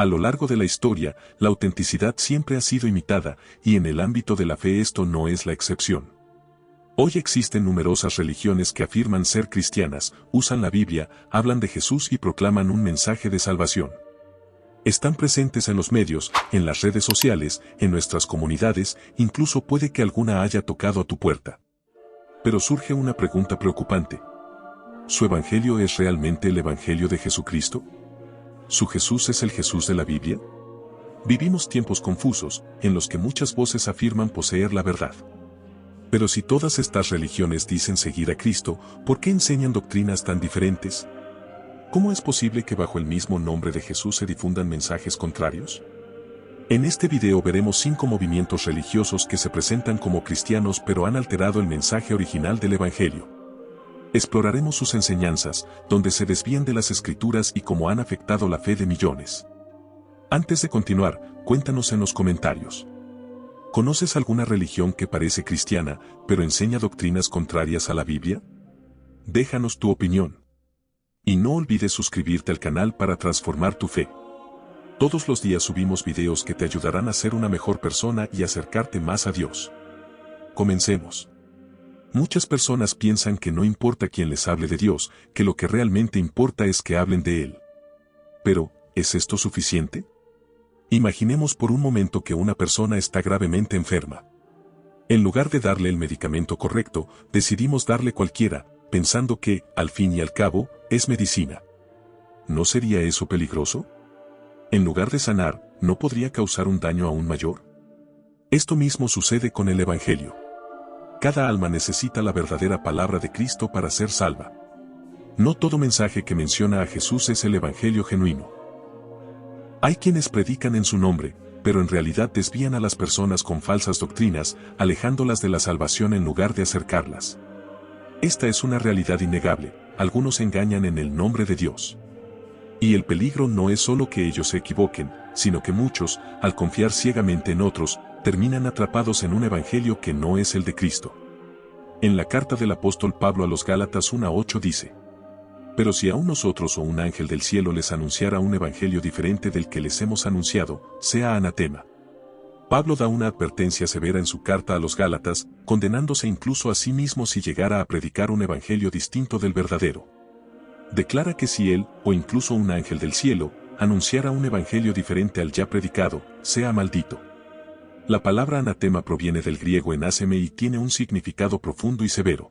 A lo largo de la historia, la autenticidad siempre ha sido imitada, y en el ámbito de la fe esto no es la excepción. Hoy existen numerosas religiones que afirman ser cristianas, usan la Biblia, hablan de Jesús y proclaman un mensaje de salvación. Están presentes en los medios, en las redes sociales, en nuestras comunidades, incluso puede que alguna haya tocado a tu puerta. Pero surge una pregunta preocupante. ¿Su evangelio es realmente el evangelio de Jesucristo? ¿Su Jesús es el Jesús de la Biblia? Vivimos tiempos confusos, en los que muchas voces afirman poseer la verdad. Pero si todas estas religiones dicen seguir a Cristo, ¿por qué enseñan doctrinas tan diferentes? ¿Cómo es posible que bajo el mismo nombre de Jesús se difundan mensajes contrarios? En este video veremos 5 movimientos religiosos que se presentan como cristianos pero han alterado el mensaje original del Evangelio. Exploraremos sus enseñanzas, donde se desvían de las Escrituras y cómo han afectado la fe de millones. Antes de continuar, cuéntanos en los comentarios. ¿Conoces alguna religión que parece cristiana, pero enseña doctrinas contrarias a la Biblia? Déjanos tu opinión. Y no olvides suscribirte al canal para transformar tu fe. Todos los días subimos videos que te ayudarán a ser una mejor persona y acercarte más a Dios. Comencemos. Muchas personas piensan que no importa quién les hable de Dios, que lo que realmente importa es que hablen de Él. Pero, ¿es esto suficiente? Imaginemos por un momento que una persona está gravemente enferma. En lugar de darle el medicamento correcto, decidimos darle cualquiera, pensando que, al fin y al cabo, es medicina. ¿No sería eso peligroso? En lugar de sanar, ¿no podría causar un daño aún mayor? Esto mismo sucede con el Evangelio. Cada alma necesita la verdadera palabra de Cristo para ser salva. No todo mensaje que menciona a Jesús es el Evangelio genuino. Hay quienes predican en su nombre, pero en realidad desvían a las personas con falsas doctrinas, alejándolas de la salvación en lugar de acercarlas. Esta es una realidad innegable, algunos engañan en el nombre de Dios. Y el peligro no es solo que ellos se equivoquen, sino que muchos, al confiar ciegamente en otros, terminan atrapados en un evangelio que no es el de Cristo. En la carta del apóstol Pablo a los Gálatas 1:8 dice: Pero si aún nosotros o un ángel del cielo les anunciara un evangelio diferente del que les hemos anunciado, sea anatema. Pablo da una advertencia severa en su carta a los Gálatas, condenándose incluso a sí mismo si llegara a predicar un evangelio distinto del verdadero. Declara que si él, o incluso un ángel del cielo, anunciara un evangelio diferente al ya predicado, sea maldito. La palabra anatema proviene del griego enáseme y tiene un significado profundo y severo.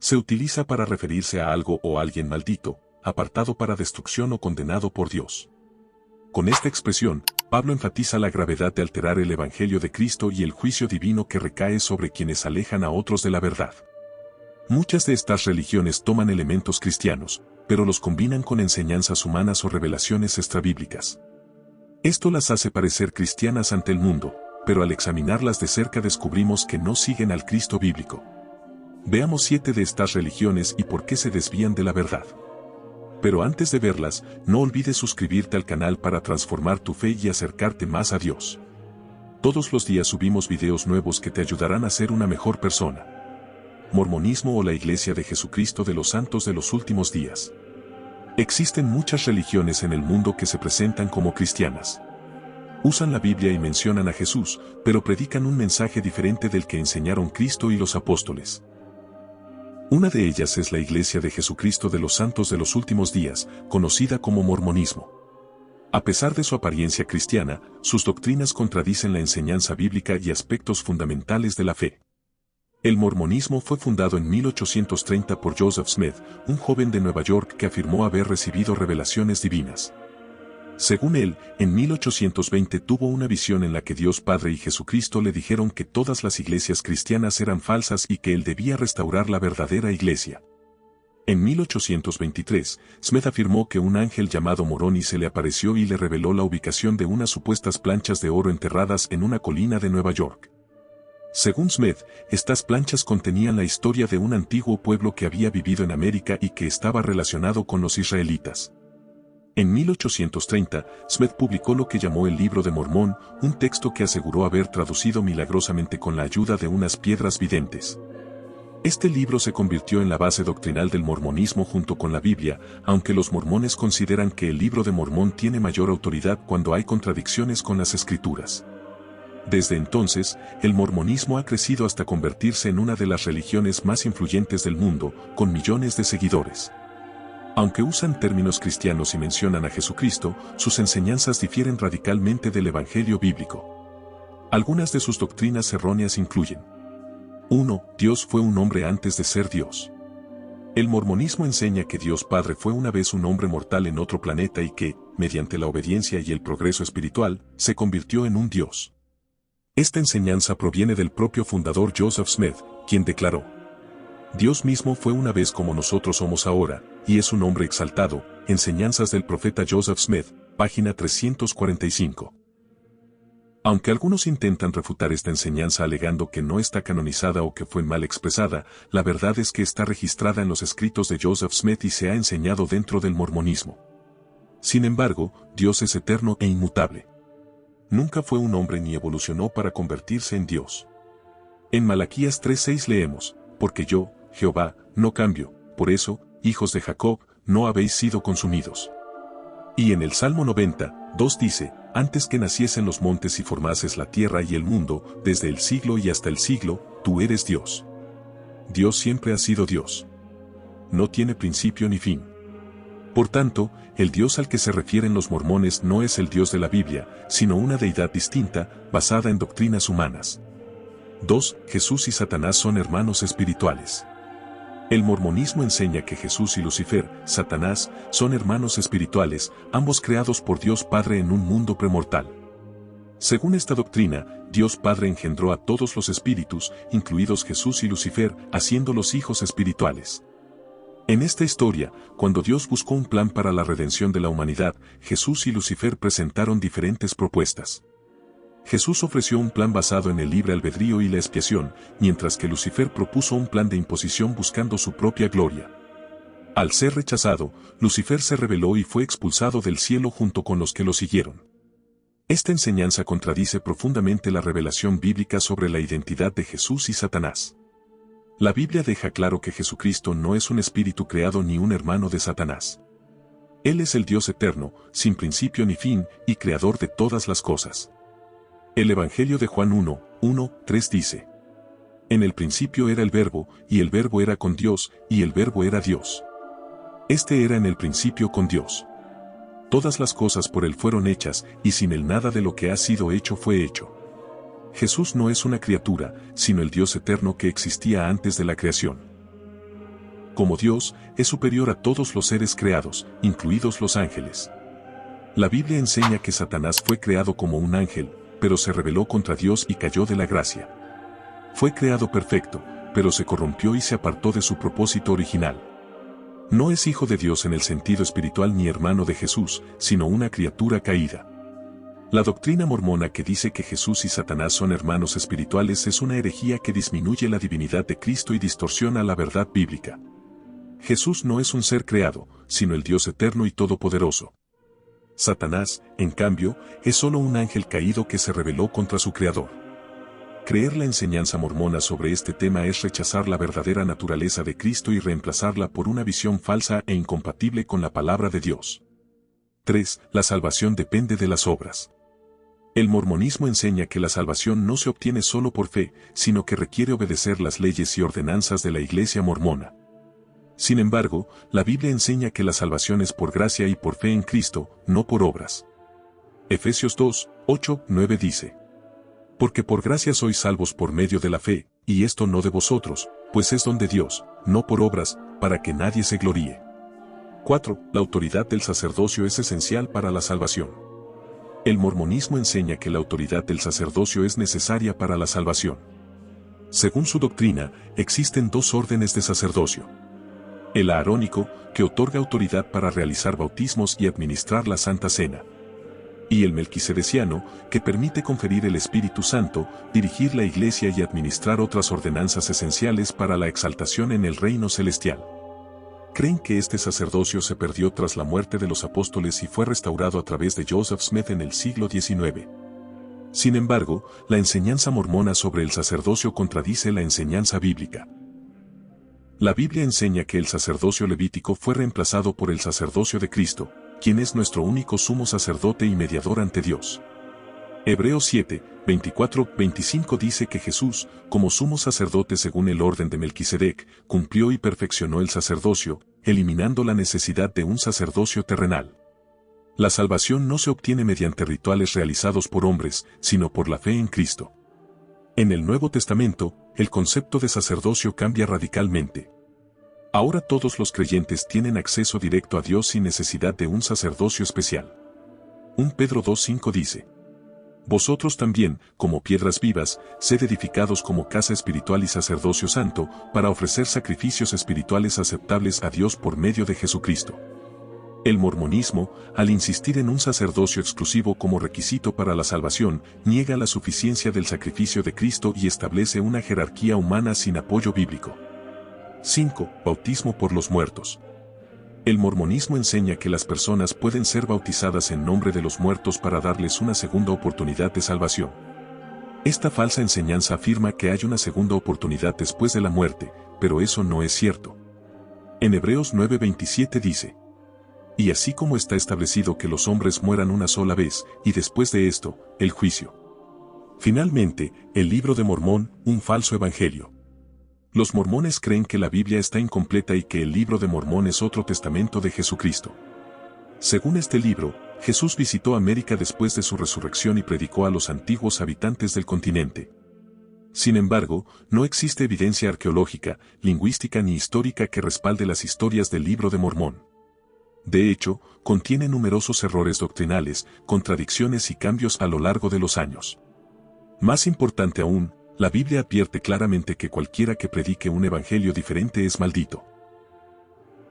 Se utiliza para referirse a algo o alguien maldito, apartado para destrucción o condenado por Dios. Con esta expresión, Pablo enfatiza la gravedad de alterar el Evangelio de Cristo y el juicio divino que recae sobre quienes alejan a otros de la verdad. Muchas de estas religiones toman elementos cristianos, pero los combinan con enseñanzas humanas o revelaciones extrabíblicas. Esto las hace parecer cristianas ante el mundo, pero al examinarlas de cerca descubrimos que no siguen al Cristo bíblico. Veamos 7 de estas religiones y por qué se desvían de la verdad. Pero antes de verlas, no olvides suscribirte al canal para transformar tu fe y acercarte más a Dios. Todos los días subimos videos nuevos que te ayudarán a ser una mejor persona. Mormonismo o la Iglesia de Jesucristo de los Santos de los Últimos Días. Existen muchas religiones en el mundo que se presentan como cristianas. Usan la Biblia y mencionan a Jesús, pero predican un mensaje diferente del que enseñaron Cristo y los apóstoles. Una de ellas es la Iglesia de Jesucristo de los Santos de los Últimos Días, conocida como mormonismo. A pesar de su apariencia cristiana, sus doctrinas contradicen la enseñanza bíblica y aspectos fundamentales de la fe. El mormonismo fue fundado en 1830 por Joseph Smith, un joven de Nueva York que afirmó haber recibido revelaciones divinas. Según él, en 1820 tuvo una visión en la que Dios Padre y Jesucristo le dijeron que todas las iglesias cristianas eran falsas y que él debía restaurar la verdadera iglesia. En 1823, Smith afirmó que un ángel llamado Moroni se le apareció y le reveló la ubicación de unas supuestas planchas de oro enterradas en una colina de Nueva York. Según Smith, estas planchas contenían la historia de un antiguo pueblo que había vivido en América y que estaba relacionado con los israelitas. En 1830, Smith publicó lo que llamó el Libro de Mormón, un texto que aseguró haber traducido milagrosamente con la ayuda de unas piedras videntes. Este libro se convirtió en la base doctrinal del mormonismo junto con la Biblia, aunque los mormones consideran que el Libro de Mormón tiene mayor autoridad cuando hay contradicciones con las Escrituras. Desde entonces, el mormonismo ha crecido hasta convertirse en una de las religiones más influyentes del mundo, con millones de seguidores. Aunque usan términos cristianos y mencionan a Jesucristo, sus enseñanzas difieren radicalmente del Evangelio bíblico. Algunas de sus doctrinas erróneas incluyen: 1. Dios fue un hombre antes de ser Dios. El mormonismo enseña que Dios Padre fue una vez un hombre mortal en otro planeta y que, mediante la obediencia y el progreso espiritual, se convirtió en un Dios. Esta enseñanza proviene del propio fundador Joseph Smith, quien declaró: Dios mismo fue una vez como nosotros somos ahora, y es un hombre exaltado. Enseñanzas del profeta Joseph Smith, página 345. Aunque algunos intentan refutar esta enseñanza alegando que no está canonizada o que fue mal expresada, la verdad es que está registrada en los escritos de Joseph Smith y se ha enseñado dentro del mormonismo. Sin embargo, Dios es eterno e inmutable. Nunca fue un hombre ni evolucionó para convertirse en Dios. En Malaquías 3:6 leemos: porque yo, Jehová, no cambio, por eso, hijos de Jacob, no habéis sido consumidos. Y en el Salmo 90:2 dice: antes que naciesen los montes y formases la tierra y el mundo, desde el siglo y hasta el siglo, tú eres Dios. Dios siempre ha sido Dios. No tiene principio ni fin. Por tanto, el Dios al que se refieren los mormones no es el Dios de la Biblia, sino una deidad distinta, basada en doctrinas humanas. 2. Jesús y Satanás son hermanos espirituales. El mormonismo enseña que Jesús y Lucifer, Satanás, son hermanos espirituales, ambos creados por Dios Padre en un mundo premortal. Según esta doctrina, Dios Padre engendró a todos los espíritus, incluidos Jesús y Lucifer, haciéndolos hijos espirituales. En esta historia, cuando Dios buscó un plan para la redención de la humanidad, Jesús y Lucifer presentaron diferentes propuestas. Jesús ofreció un plan basado en el libre albedrío y la expiación, mientras que Lucifer propuso un plan de imposición buscando su propia gloria. Al ser rechazado, Lucifer se rebeló y fue expulsado del cielo junto con los que lo siguieron. Esta enseñanza contradice profundamente la revelación bíblica sobre la identidad de Jesús y Satanás. La Biblia deja claro que Jesucristo no es un espíritu creado ni un hermano de Satanás. Él es el Dios eterno, sin principio ni fin, y creador de todas las cosas. El Evangelio de Juan 1:3 dice: en el principio era el Verbo, y el Verbo era con Dios, y el Verbo era Dios. Este era en el principio con Dios. Todas las cosas por él fueron hechas, y sin él nada de lo que ha sido hecho fue hecho. Jesús no es una criatura, sino el Dios eterno que existía antes de la creación. Como Dios, es superior a todos los seres creados, incluidos los ángeles. La Biblia enseña que Satanás fue creado como un ángel, pero se rebeló contra Dios y cayó de la gracia. Fue creado perfecto, pero se corrompió y se apartó de su propósito original. No es hijo de Dios en el sentido espiritual ni hermano de Jesús, sino una criatura caída. La doctrina mormona que dice que Jesús y Satanás son hermanos espirituales es una herejía que disminuye la divinidad de Cristo y distorsiona la verdad bíblica. Jesús no es un ser creado, sino el Dios eterno y todopoderoso. Satanás, en cambio, es solo un ángel caído que se rebeló contra su creador. Creer la enseñanza mormona sobre este tema es rechazar la verdadera naturaleza de Cristo y reemplazarla por una visión falsa e incompatible con la palabra de Dios. 3. La salvación depende de las obras. El mormonismo enseña que la salvación no se obtiene solo por fe, sino que requiere obedecer las leyes y ordenanzas de la Iglesia mormona. Sin embargo, la Biblia enseña que la salvación es por gracia y por fe en Cristo, no por obras. Efesios 2:8-9 dice: porque por gracia sois salvos por medio de la fe, y esto no de vosotros, pues es don de Dios, no por obras, para que nadie se gloríe. 4. La autoridad del sacerdocio es esencial para la salvación. El mormonismo enseña que la autoridad del sacerdocio es necesaria para la salvación. Según su doctrina, existen dos órdenes de sacerdocio. El aarónico, que otorga autoridad para realizar bautismos y administrar la Santa Cena. Y el melquisedeciano, que permite conferir el Espíritu Santo, dirigir la Iglesia y administrar otras ordenanzas esenciales para la exaltación en el reino celestial. Creen que este sacerdocio se perdió tras la muerte de los apóstoles y fue restaurado a través de Joseph Smith en el siglo XIX. Sin embargo, la enseñanza mormona sobre el sacerdocio contradice la enseñanza bíblica. La Biblia enseña que el sacerdocio levítico fue reemplazado por el sacerdocio de Cristo, quien es nuestro único sumo sacerdote y mediador ante Dios. Hebreos 7, 24-25 dice que Jesús, como sumo sacerdote según el orden de Melquisedec, cumplió y perfeccionó el sacerdocio, eliminando la necesidad de un sacerdocio terrenal. La salvación no se obtiene mediante rituales realizados por hombres, sino por la fe en Cristo. En el Nuevo Testamento, el concepto de sacerdocio cambia radicalmente. Ahora todos los creyentes tienen acceso directo a Dios sin necesidad de un sacerdocio especial. 1 Pedro 2:5 dice: Vosotros también, como piedras vivas, sed edificados como casa espiritual y sacerdocio santo, para ofrecer sacrificios espirituales aceptables a Dios por medio de Jesucristo. El mormonismo, al insistir en un sacerdocio exclusivo como requisito para la salvación, niega la suficiencia del sacrificio de Cristo y establece una jerarquía humana sin apoyo bíblico. 5. Bautismo por los muertos. El mormonismo enseña que las personas pueden ser bautizadas en nombre de los muertos para darles una segunda oportunidad de salvación. Esta falsa enseñanza afirma que hay una segunda oportunidad después de la muerte, pero eso no es cierto. En Hebreos 9:27 dice: Y así como está establecido que los hombres mueran una sola vez, y después de esto, el juicio. Finalmente, el Libro de Mormón, un falso evangelio. Los mormones creen que la Biblia está incompleta y que el Libro de Mormón es otro testamento de Jesucristo. Según este libro, Jesús visitó América después de su resurrección y predicó a los antiguos habitantes del continente. Sin embargo, no existe evidencia arqueológica, lingüística ni histórica que respalde las historias del Libro de Mormón. De hecho, contiene numerosos errores doctrinales, contradicciones y cambios a lo largo de los años. Más importante aún, la Biblia advierte claramente que cualquiera que predique un evangelio diferente es maldito.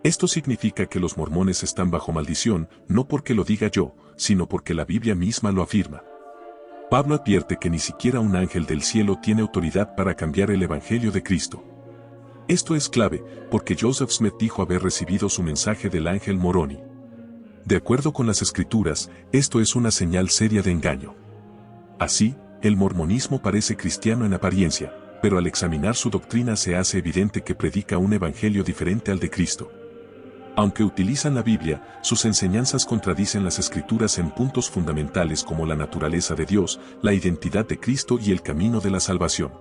Esto significa que los mormones están bajo maldición, no porque lo diga yo, sino porque la Biblia misma lo afirma. Pablo advierte que ni siquiera un ángel del cielo tiene autoridad para cambiar el evangelio de Cristo. Esto es clave, porque Joseph Smith dijo haber recibido su mensaje del ángel Moroni. De acuerdo con las Escrituras, esto es una señal seria de engaño. Así, el mormonismo parece cristiano en apariencia, pero al examinar su doctrina se hace evidente que predica un evangelio diferente al de Cristo. Aunque utilizan la Biblia, sus enseñanzas contradicen las Escrituras en puntos fundamentales como la naturaleza de Dios, la identidad de Cristo y el camino de la salvación.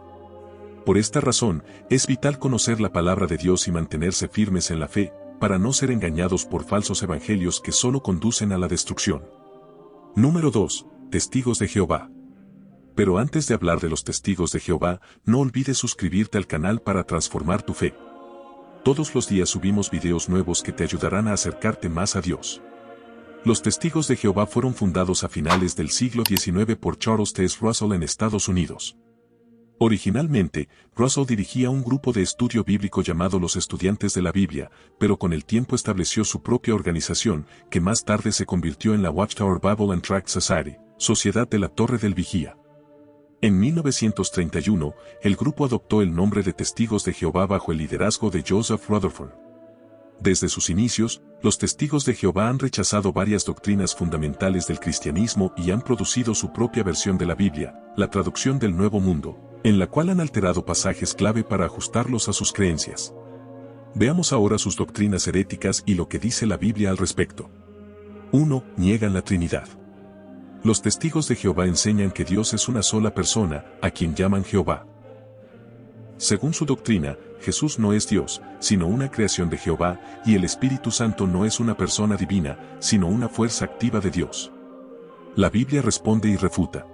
Por esta razón, es vital conocer la palabra de Dios y mantenerse firmes en la fe, para no ser engañados por falsos evangelios que solo conducen a la destrucción. Número 2. Testigos de Jehová. Pero antes de hablar de los testigos de Jehová, no olvides suscribirte al canal para transformar tu fe. Todos los días subimos videos nuevos que te ayudarán a acercarte más a Dios. Los testigos de Jehová fueron fundados a finales del siglo XIX por Charles T. Russell en Estados Unidos. Originalmente, Russell dirigía un grupo de estudio bíblico llamado los Estudiantes de la Biblia, pero con el tiempo estableció su propia organización, que más tarde se convirtió en la Watchtower Bible and Tract Society, Sociedad de la Torre del Vigía. En 1931, el grupo adoptó el nombre de Testigos de Jehová bajo el liderazgo de Joseph Rutherford. Desde sus inicios, los Testigos de Jehová han rechazado varias doctrinas fundamentales del cristianismo y han producido su propia versión de la Biblia, la traducción del Nuevo Mundo, en la cual han alterado pasajes clave para ajustarlos a sus creencias. Veamos ahora sus doctrinas heréticas y lo que dice la Biblia al respecto. 1. Niegan la Trinidad. Los testigos de Jehová enseñan que Dios es una sola persona, a quien llaman Jehová. Según su doctrina, Jesús no es Dios, sino una creación de Jehová, y el Espíritu Santo no es una persona divina, sino una fuerza activa de Dios. La Biblia responde y refuta.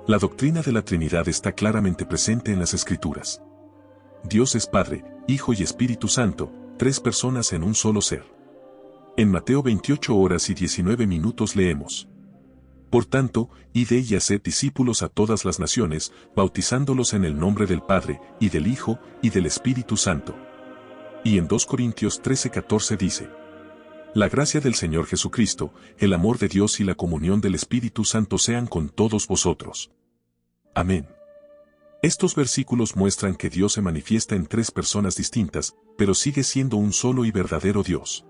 La doctrina de la Trinidad está claramente presente en las Escrituras. Dios es Padre, Hijo y Espíritu Santo, tres personas en un solo ser. En Mateo 28:19 leemos: Por tanto, id y haced discípulos a todas las naciones, bautizándolos en el nombre del Padre, y del Hijo, y del Espíritu Santo. Y en 2 Corintios 13:14 dice: La gracia del Señor Jesucristo, el amor de Dios y la comunión del Espíritu Santo sean con todos vosotros. Amén. Estos versículos muestran que Dios se manifiesta en tres personas distintas, pero sigue siendo un solo y verdadero Dios.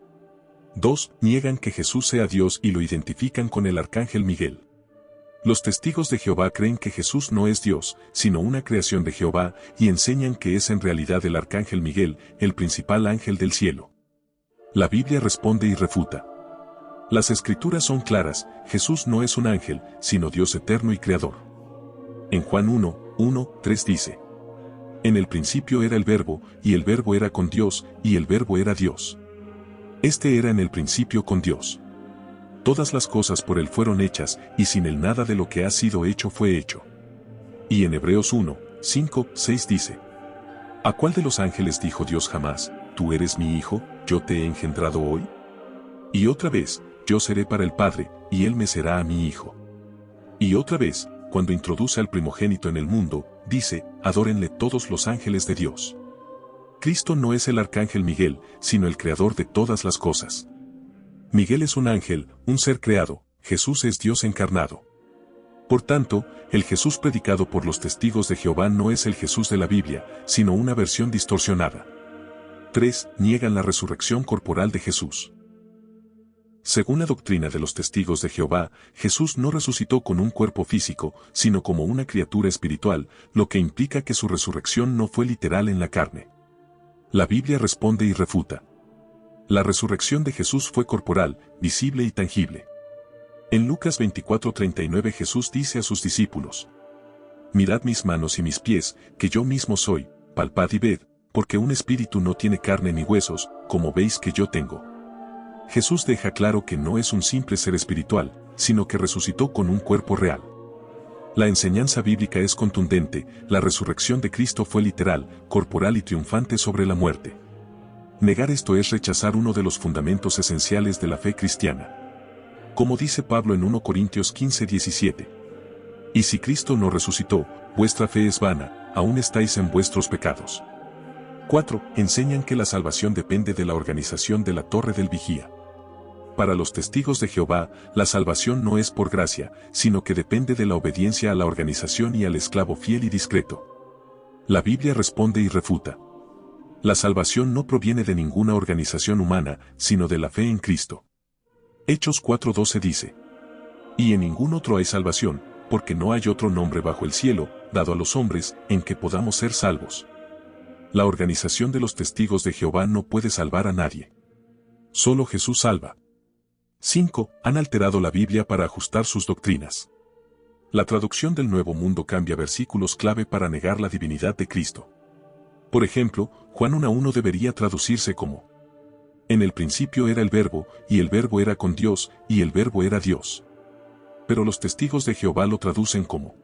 2. Niegan que Jesús sea Dios y lo identifican con el arcángel Miguel. Los testigos de Jehová creen que Jesús no es Dios, sino una creación de Jehová, y enseñan que es en realidad el arcángel Miguel, el principal ángel del cielo. La Biblia responde y refuta. Las Escrituras son claras, Jesús no es un ángel, sino Dios eterno y creador. En Juan 1:3 dice: En el principio era el Verbo, y el Verbo era con Dios, y el Verbo era Dios. Este era en el principio con Dios. Todas las cosas por él fueron hechas, y sin él nada de lo que ha sido hecho fue hecho. Y en Hebreos 1:5-6 dice: ¿A cuál de los ángeles dijo Dios jamás, tú eres mi hijo, yo te he engendrado hoy? Y otra vez, yo seré para el Padre, y él me será a mi hijo. Y otra vez, cuando introduce al primogénito en el mundo, dice, adórenle todos los ángeles de Dios. Cristo no es el arcángel Miguel, sino el creador de todas las cosas. Miguel es un ángel, un ser creado, Jesús es Dios encarnado. Por tanto, el Jesús predicado por los testigos de Jehová no es el Jesús de la Biblia, sino una versión distorsionada. 3. Niegan la resurrección corporal de Jesús. Según la doctrina de los testigos de Jehová, Jesús no resucitó con un cuerpo físico, sino como una criatura espiritual, lo que implica que su resurrección no fue literal en la carne. La Biblia responde y refuta. La resurrección de Jesús fue corporal, visible y tangible. En Lucas 24:39 Jesús dice a sus discípulos: Mirad mis manos y mis pies, que yo mismo soy, palpad y ved, porque un espíritu no tiene carne ni huesos, como veis que yo tengo. Jesús deja claro que no es un simple ser espiritual, sino que resucitó con un cuerpo real. La enseñanza bíblica es contundente, la resurrección de Cristo fue literal, corporal y triunfante sobre la muerte. Negar esto es rechazar uno de los fundamentos esenciales de la fe cristiana. Como dice Pablo en 1 Corintios 15:17. Y si Cristo no resucitó, vuestra fe es vana, aún estáis en vuestros pecados. 4. Enseñan que la salvación depende de la organización de la torre del vigía. Para los testigos de Jehová, la salvación no es por gracia, sino que depende de la obediencia a la organización y al esclavo fiel y discreto. La Biblia responde y refuta. La salvación no proviene de ninguna organización humana, sino de la fe en Cristo. Hechos 4:12 dice: Y en ningún otro hay salvación, porque no hay otro nombre bajo el cielo, dado a los hombres, en que podamos ser salvos. La organización de los testigos de Jehová no puede salvar a nadie. Solo Jesús salva. 5. Han alterado la Biblia para ajustar sus doctrinas. La traducción del Nuevo Mundo cambia versículos clave para negar la divinidad de Cristo. Por ejemplo, Juan 1:1 debería traducirse como: En el principio era el Verbo, y el Verbo era con Dios, y el Verbo era Dios. Pero los testigos de Jehová lo traducen como: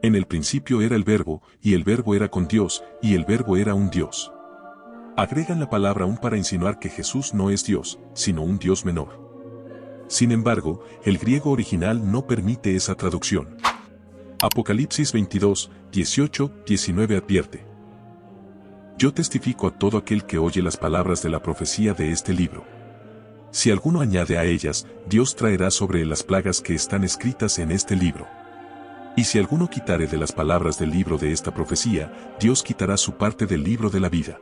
En el principio era el Verbo, y el Verbo era con Dios, y el Verbo era un Dios. Agregan la palabra un para insinuar que Jesús no es Dios, sino un Dios menor. Sin embargo, el griego original no permite esa traducción. Apocalipsis 22:18-19 advierte: Yo testifico a todo aquel que oye las palabras de la profecía de este libro. Si alguno añade a ellas, Dios traerá sobre él las plagas que están escritas en este libro. Y si alguno quitare de las palabras del libro de esta profecía, Dios quitará su parte del libro de la vida.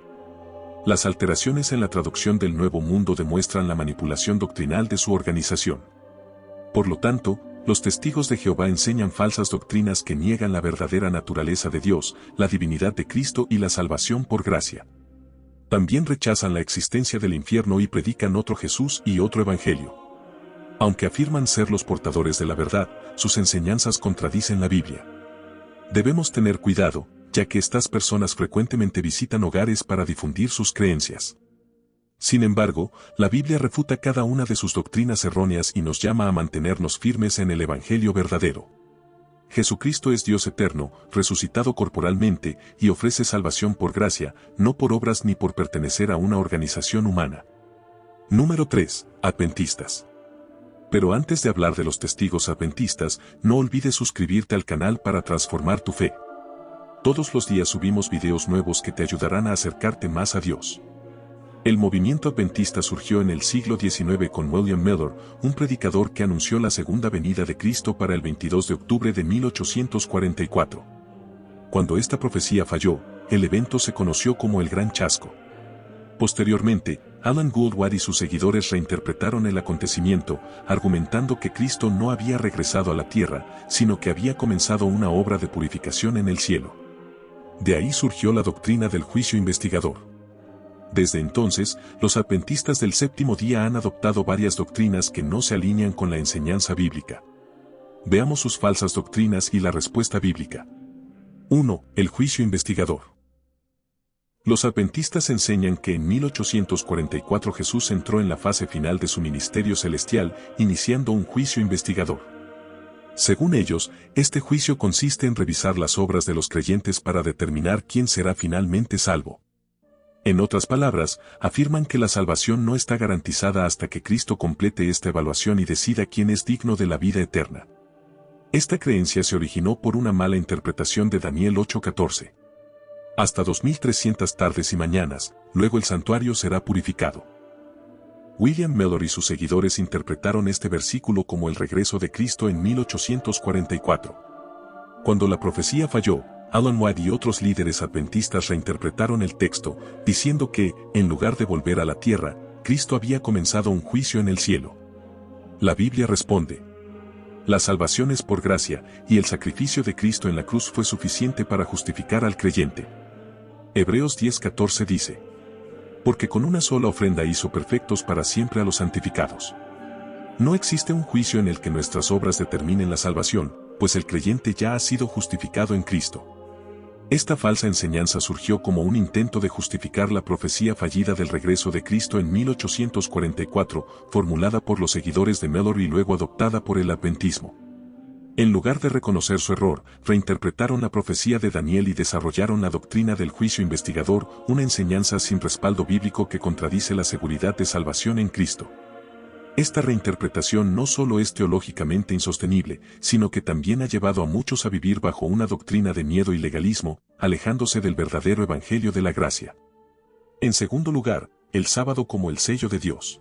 Las alteraciones en la traducción del Nuevo Mundo demuestran la manipulación doctrinal de su organización. Por lo tanto, los testigos de Jehová enseñan falsas doctrinas que niegan la verdadera naturaleza de Dios, la divinidad de Cristo y la salvación por gracia. También rechazan la existencia del infierno y predican otro Jesús y otro evangelio. Aunque afirman ser los portadores de la verdad, sus enseñanzas contradicen la Biblia. Debemos tener cuidado, ya que estas personas frecuentemente visitan hogares para difundir sus creencias. Sin embargo, la Biblia refuta cada una de sus doctrinas erróneas y nos llama a mantenernos firmes en el Evangelio verdadero. Jesucristo es Dios eterno, resucitado corporalmente, y ofrece salvación por gracia, no por obras ni por pertenecer a una organización humana. Número 3. Adventistas. Pero antes de hablar de los testigos adventistas, no olvides suscribirte al canal para transformar tu fe. Todos los días subimos videos nuevos que te ayudarán a acercarte más a Dios. El movimiento adventista surgió en el siglo XIX con William Miller, un predicador que anunció la segunda venida de Cristo para el 22 de octubre de 1844. Cuando esta profecía falló, el evento se conoció como el Gran Chasco. Posteriormente, Alan Gould White y sus seguidores reinterpretaron el acontecimiento, argumentando que Cristo no había regresado a la tierra, sino que había comenzado una obra de purificación en el cielo. De ahí surgió la doctrina del juicio investigador. Desde entonces, los adventistas del séptimo día han adoptado varias doctrinas que no se alinean con la enseñanza bíblica. Veamos sus falsas doctrinas y la respuesta bíblica. 1. El juicio investigador. Los adventistas enseñan que en 1844 Jesús entró en la fase final de su ministerio celestial, iniciando un juicio investigador. Según ellos, este juicio consiste en revisar las obras de los creyentes para determinar quién será finalmente salvo. En otras palabras, afirman que la salvación no está garantizada hasta que Cristo complete esta evaluación y decida quién es digno de la vida eterna. Esta creencia se originó por una mala interpretación de Daniel 8:14. Hasta 2300 tardes y mañanas, luego el santuario será purificado. William Mellor y sus seguidores interpretaron este versículo como el regreso de Cristo en 1844. Cuando la profecía falló, Alan White y otros líderes adventistas reinterpretaron el texto, diciendo que, en lugar de volver a la tierra, Cristo había comenzado un juicio en el cielo. La Biblia responde: la salvación es por gracia, y el sacrificio de Cristo en la cruz fue suficiente para justificar al creyente. Hebreos 10:14 dice: porque con una sola ofrenda hizo perfectos para siempre a los santificados. No existe un juicio en el que nuestras obras determinen la salvación, pues el creyente ya ha sido justificado en Cristo. Esta falsa enseñanza surgió como un intento de justificar la profecía fallida del regreso de Cristo en 1844, formulada por los seguidores de Mellor y luego adoptada por el adventismo. En lugar de reconocer su error, reinterpretaron la profecía de Daniel y desarrollaron la doctrina del juicio investigador, una enseñanza sin respaldo bíblico que contradice la seguridad de salvación en Cristo. Esta reinterpretación no solo es teológicamente insostenible, sino que también ha llevado a muchos a vivir bajo una doctrina de miedo y legalismo, alejándose del verdadero evangelio de la gracia. En segundo lugar, el sábado como el sello de Dios.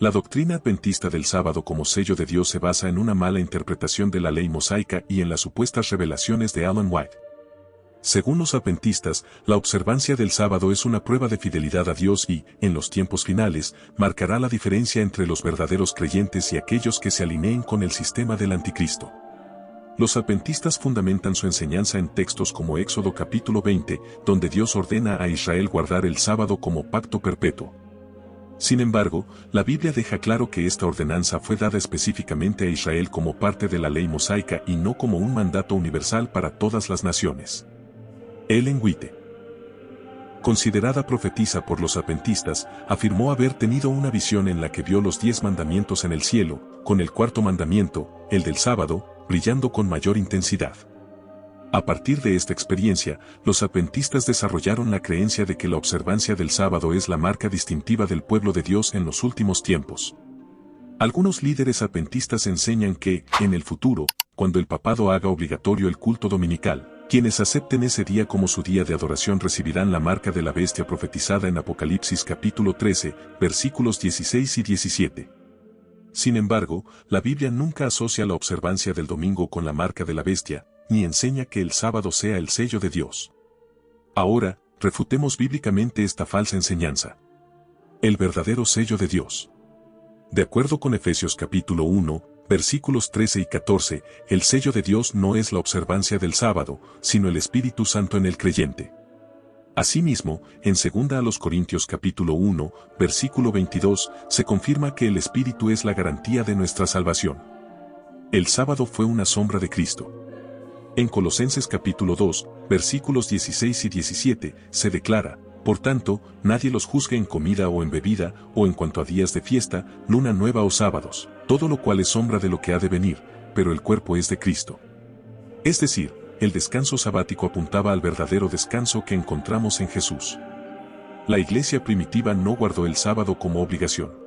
La doctrina adventista del sábado como sello de Dios se basa en una mala interpretación de la ley mosaica y en las supuestas revelaciones de Alan White. Según los adventistas, la observancia del sábado es una prueba de fidelidad a Dios y, en los tiempos finales, marcará la diferencia entre los verdaderos creyentes y aquellos que se alineen con el sistema del anticristo. Los adventistas fundamentan su enseñanza en textos como Éxodo capítulo 20, donde Dios ordena a Israel guardar el sábado como pacto perpetuo. Sin embargo, la Biblia deja claro que esta ordenanza fue dada específicamente a Israel como parte de la ley mosaica y no como un mandato universal para todas las naciones. Ellen White, considerada profetisa por los adventistas, afirmó haber tenido una visión en la que vio los 10 mandamientos en el cielo, con el cuarto mandamiento, el del sábado, brillando con mayor intensidad. A partir de esta experiencia, los adventistas desarrollaron la creencia de que la observancia del sábado es la marca distintiva del pueblo de Dios en los últimos tiempos. Algunos líderes adventistas enseñan que, en el futuro, cuando el papado haga obligatorio el culto dominical, quienes acepten ese día como su día de adoración recibirán la marca de la bestia profetizada en Apocalipsis capítulo 13, versículos 16 y 17. Sin embargo, la Biblia nunca asocia la observancia del domingo con la marca de la bestia, ni enseña que el sábado sea el sello de Dios. Ahora, refutemos bíblicamente esta falsa enseñanza. El verdadero sello de Dios. De acuerdo con Efesios capítulo 1, versículos 13 y 14, el sello de Dios no es la observancia del sábado, sino el Espíritu Santo en el creyente. Asimismo, en 2 Corintios capítulo 1, versículo 22, se confirma que el Espíritu es la garantía de nuestra salvación. El sábado fue una sombra de Cristo. En Colosenses capítulo 2, versículos 16 y 17, se declara: por tanto, nadie los juzgue en comida o en bebida, o en cuanto a días de fiesta, luna nueva o sábados, todo lo cual es sombra de lo que ha de venir, pero el cuerpo es de Cristo. Es decir, el descanso sabático apuntaba al verdadero descanso que encontramos en Jesús. La iglesia primitiva no guardó el sábado como obligación.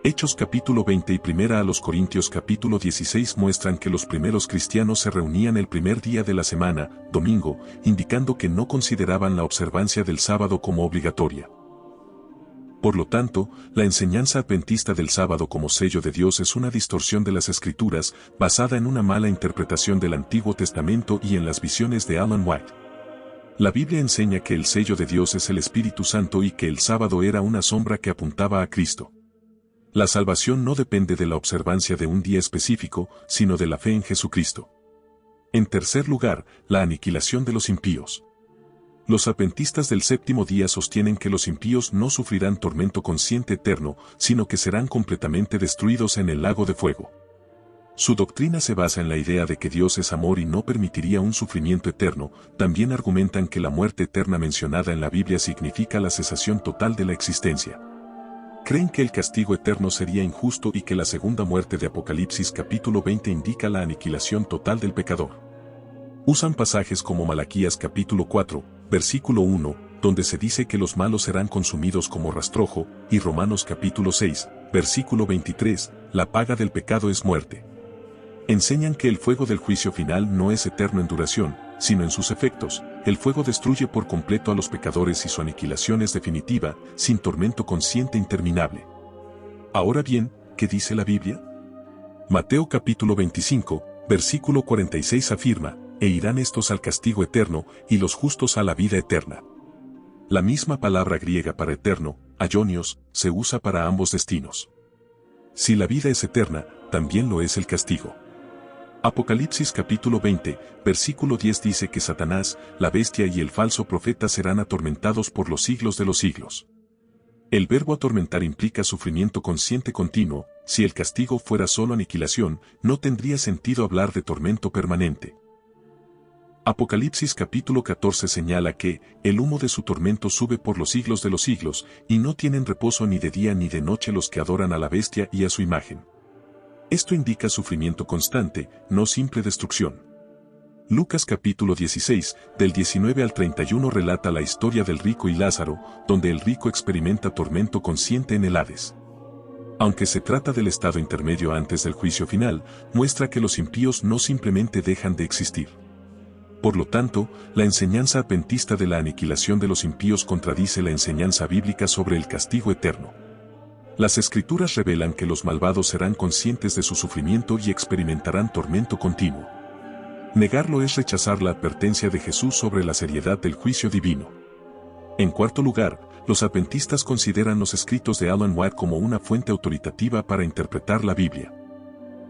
Hechos capítulo 20 y 1 Corintios capítulo 16 muestran que los primeros cristianos se reunían el primer día de la semana, domingo, indicando que no consideraban la observancia del sábado como obligatoria. Por lo tanto, la enseñanza adventista del sábado como sello de Dios es una distorsión de las Escrituras, basada en una mala interpretación del Antiguo Testamento y en las visiones de Alan White. La Biblia enseña que el sello de Dios es el Espíritu Santo y que el sábado era una sombra que apuntaba a Cristo. La salvación no depende de la observancia de un día específico, sino de la fe en Jesucristo. En tercer lugar, la aniquilación de los impíos. Los adventistas del séptimo día sostienen que los impíos no sufrirán tormento consciente eterno, sino que serán completamente destruidos en el lago de fuego. Su doctrina se basa en la idea de que Dios es amor y no permitiría un sufrimiento eterno. También argumentan que la muerte eterna mencionada en la Biblia significa la cesación total de la existencia. Creen que el castigo eterno sería injusto y que la segunda muerte de Apocalipsis capítulo 20 indica la aniquilación total del pecador. Usan pasajes como Malaquías capítulo 4, versículo 1, donde se dice que los malos serán consumidos como rastrojo, y Romanos capítulo 6, versículo 23, la paga del pecado es muerte. Enseñan que el fuego del juicio final no es eterno en duración, sino en sus efectos. El fuego destruye por completo a los pecadores y su aniquilación es definitiva, sin tormento consciente interminable. Ahora bien, ¿qué dice la Biblia? Mateo capítulo 25, versículo 46 afirma, e irán estos al castigo eterno, y los justos a la vida eterna. La misma palabra griega para eterno, aionios, se usa para ambos destinos. Si la vida es eterna, también lo es el castigo. Apocalipsis capítulo 20, versículo 10 dice que Satanás, la bestia y el falso profeta serán atormentados por los siglos de los siglos. El verbo atormentar implica sufrimiento consciente continuo. Si el castigo fuera solo aniquilación, no tendría sentido hablar de tormento permanente. Apocalipsis capítulo 14 señala que el humo de su tormento sube por los siglos de los siglos, y no tienen reposo ni de día ni de noche los que adoran a la bestia y a su imagen. Esto indica sufrimiento constante, no simple destrucción. Lucas capítulo 16, del 19 al 31 relata la historia del rico y Lázaro, donde el rico experimenta tormento consciente en el Hades. Aunque se trata del estado intermedio antes del juicio final, muestra que los impíos no simplemente dejan de existir. Por lo tanto, la enseñanza adventista de la aniquilación de los impíos contradice la enseñanza bíblica sobre el castigo eterno. Las Escrituras revelan que los malvados serán conscientes de su sufrimiento y experimentarán tormento continuo. Negarlo es rechazar la advertencia de Jesús sobre la seriedad del juicio divino. En cuarto lugar, los adventistas consideran los escritos de Ellen White como una fuente autoritativa para interpretar la Biblia.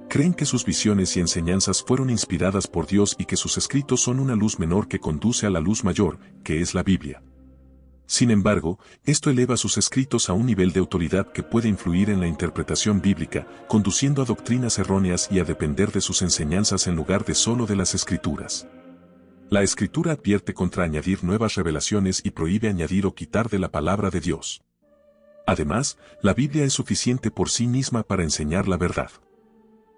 Creen que sus visiones y enseñanzas fueron inspiradas por Dios y que sus escritos son una luz menor que conduce a la luz mayor, que es la Biblia. Sin embargo, esto eleva sus escritos a un nivel de autoridad que puede influir en la interpretación bíblica, conduciendo a doctrinas erróneas y a depender de sus enseñanzas en lugar de solo de las Escrituras. La Escritura advierte contra añadir nuevas revelaciones y prohíbe añadir o quitar de la palabra de Dios. Además, la Biblia es suficiente por sí misma para enseñar la verdad.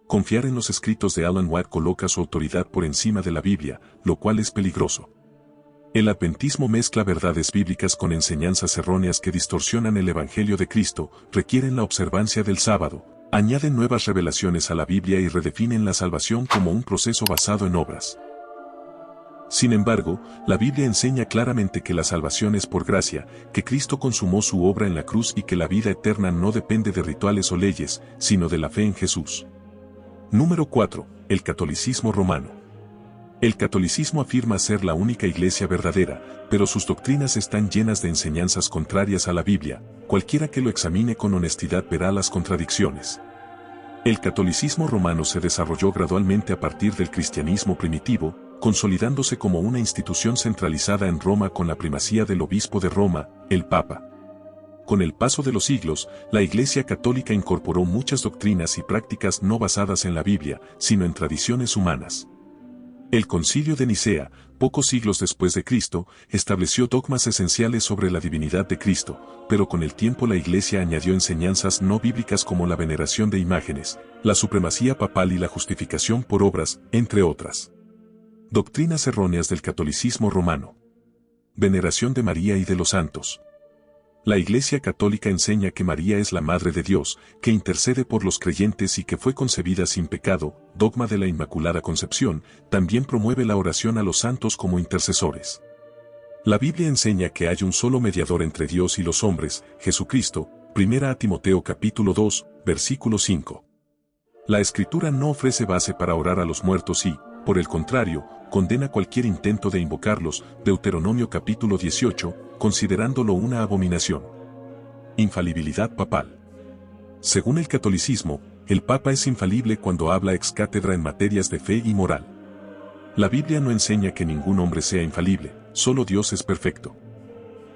Confiar en los escritos de Ellen White coloca su autoridad por encima de la Biblia, lo cual es peligroso. El adventismo mezcla verdades bíblicas con enseñanzas erróneas que distorsionan el Evangelio de Cristo, requieren la observancia del sábado, añaden nuevas revelaciones a la Biblia y redefinen la salvación como un proceso basado en obras. Sin embargo, la Biblia enseña claramente que la salvación es por gracia, que Cristo consumó su obra en la cruz y que la vida eterna no depende de rituales o leyes, sino de la fe en Jesús. Número 4. El catolicismo romano. El catolicismo afirma ser la única iglesia verdadera, pero sus doctrinas están llenas de enseñanzas contrarias a la Biblia. Cualquiera que lo examine con honestidad verá las contradicciones. El catolicismo romano se desarrolló gradualmente a partir del cristianismo primitivo, consolidándose como una institución centralizada en Roma con la primacía del obispo de Roma, el Papa. Con el paso de los siglos, la Iglesia Católica incorporó muchas doctrinas y prácticas no basadas en la Biblia, sino en tradiciones humanas. El Concilio de Nicea, pocos siglos después de Cristo, estableció dogmas esenciales sobre la divinidad de Cristo, pero con el tiempo la Iglesia añadió enseñanzas no bíblicas como la veneración de imágenes, la supremacía papal y la justificación por obras, entre otras. Doctrinas erróneas del catolicismo romano. Veneración de María y de los santos. La Iglesia Católica enseña que María es la Madre de Dios, que intercede por los creyentes y que fue concebida sin pecado. Dogma de la Inmaculada Concepción. También promueve la oración a los santos como intercesores. La Biblia enseña que hay un solo mediador entre Dios y los hombres, Jesucristo. 1 Timoteo capítulo 2, versículo 5. La Escritura no ofrece base para orar a los muertos y, por el contrario, condena cualquier intento de invocarlos, Deuteronomio capítulo 18, considerándolo una abominación. Infalibilidad papal. Según el catolicismo, el Papa es infalible cuando habla ex cátedra en materias de fe y moral. La Biblia no enseña que ningún hombre sea infalible, solo Dios es perfecto.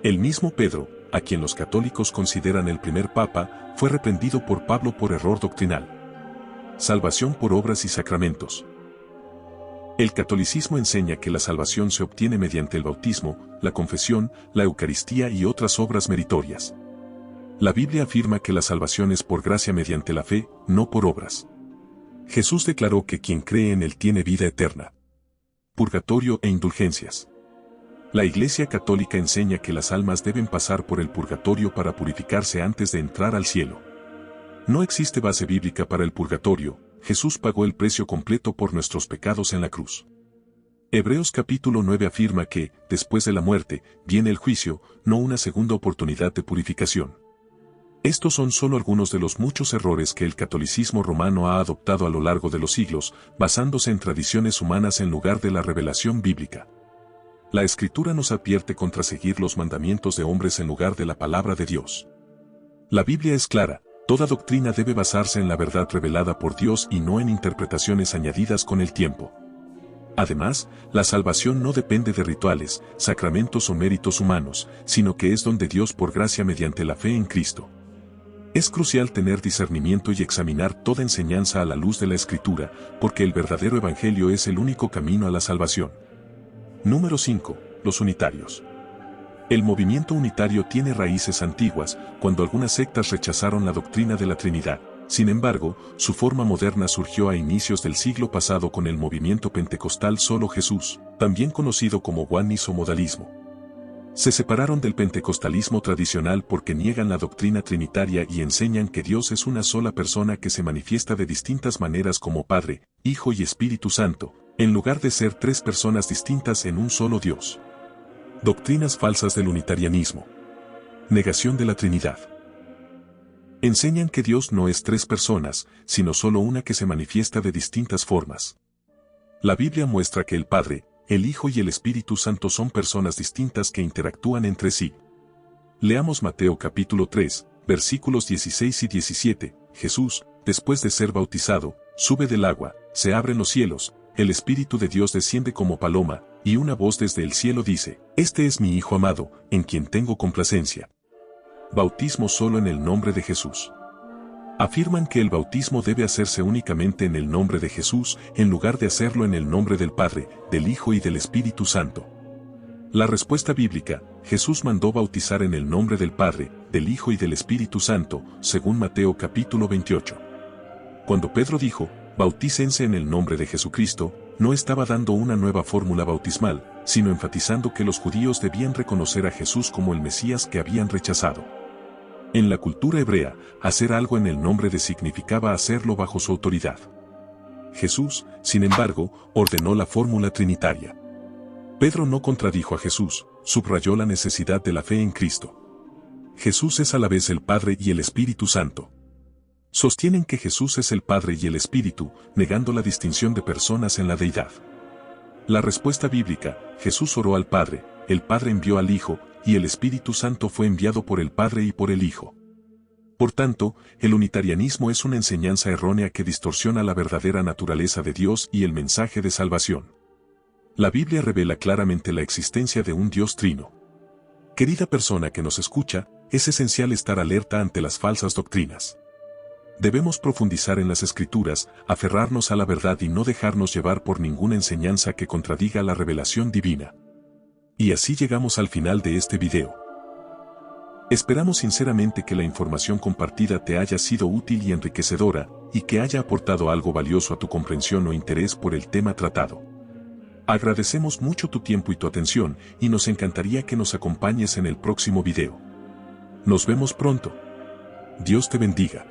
El mismo Pedro, a quien los católicos consideran el primer Papa, fue reprendido por Pablo por error doctrinal. Salvación por obras y sacramentos. El catolicismo enseña que la salvación se obtiene mediante el bautismo, la confesión, la Eucaristía y otras obras meritorias. La Biblia afirma que la salvación es por gracia mediante la fe, no por obras. Jesús declaró que quien cree en Él tiene vida eterna. Purgatorio e indulgencias. La Iglesia Católica enseña que las almas deben pasar por el purgatorio para purificarse antes de entrar al cielo. No existe base bíblica para el purgatorio, Jesús pagó el precio completo por nuestros pecados en la cruz. Hebreos capítulo 9 afirma que, después de la muerte, viene el juicio, no una segunda oportunidad de purificación. Estos son solo algunos de los muchos errores que el catolicismo romano ha adoptado a lo largo de los siglos, basándose en tradiciones humanas en lugar de la revelación bíblica. La Escritura nos advierte contra seguir los mandamientos de hombres en lugar de la palabra de Dios. La Biblia es clara, toda doctrina debe basarse en la verdad revelada por Dios y no en interpretaciones añadidas con el tiempo. Además, la salvación no depende de rituales, sacramentos o méritos humanos, sino que es don de Dios por gracia mediante la fe en Cristo. Es crucial tener discernimiento y examinar toda enseñanza a la luz de la Escritura, porque el verdadero Evangelio es el único camino a la salvación. Número 5. Los unitarios. El movimiento unitario tiene raíces antiguas, cuando algunas sectas rechazaron la doctrina de la Trinidad. Sin embargo, su forma moderna surgió a inicios del siglo pasado con el movimiento pentecostal Solo Jesús, también conocido como Oneness o modalismo. Se separaron del pentecostalismo tradicional porque niegan la doctrina trinitaria y enseñan que Dios es una sola persona que se manifiesta de distintas maneras como Padre, Hijo y Espíritu Santo, en lugar de ser tres personas distintas en un solo Dios. Doctrinas falsas del unitarianismo. Negación de la Trinidad. Enseñan que Dios no es tres personas, sino solo una que se manifiesta de distintas formas. La Biblia muestra que el Padre, el Hijo y el Espíritu Santo son personas distintas que interactúan entre sí. Leamos Mateo capítulo 3, versículos 16 y 17. Jesús, después de ser bautizado, sube del agua, se abren los cielos, el Espíritu de Dios desciende como paloma, y una voz desde el cielo dice: Este es mi Hijo amado, en quien tengo complacencia. Bautismo solo en el nombre de Jesús. Afirman que el bautismo debe hacerse únicamente en el nombre de Jesús, en lugar de hacerlo en el nombre del Padre, del Hijo y del Espíritu Santo. La respuesta bíblica: Jesús mandó bautizar en el nombre del Padre, del Hijo y del Espíritu Santo, según Mateo capítulo 28. Cuando Pedro dijo: bautícense en el nombre de Jesucristo, no estaba dando una nueva fórmula bautismal, sino enfatizando que los judíos debían reconocer a Jesús como el Mesías que habían rechazado. En la cultura hebrea, hacer algo en el nombre de significaba hacerlo bajo su autoridad. Jesús, sin embargo, ordenó la fórmula trinitaria. Pedro no contradijo a Jesús, subrayó la necesidad de la fe en Cristo. Jesús es a la vez el Padre y el Espíritu Santo. Sostienen que Jesús es el Padre y el Espíritu, negando la distinción de personas en la deidad. La respuesta bíblica: Jesús oró al Padre, el Padre envió al Hijo, y el Espíritu Santo fue enviado por el Padre y por el Hijo. Por tanto, el unitarianismo es una enseñanza errónea que distorsiona la verdadera naturaleza de Dios y el mensaje de salvación. La Biblia revela claramente la existencia de un Dios trino. Querida persona que nos escucha, es esencial estar alerta ante las falsas doctrinas. Debemos profundizar en las Escrituras, aferrarnos a la verdad y no dejarnos llevar por ninguna enseñanza que contradiga la revelación divina. Y así llegamos al final de este video. Esperamos sinceramente que la información compartida te haya sido útil y enriquecedora, y que haya aportado algo valioso a tu comprensión o interés por el tema tratado. Agradecemos mucho tu tiempo y tu atención, y nos encantaría que nos acompañes en el próximo video. Nos vemos pronto. Dios te bendiga.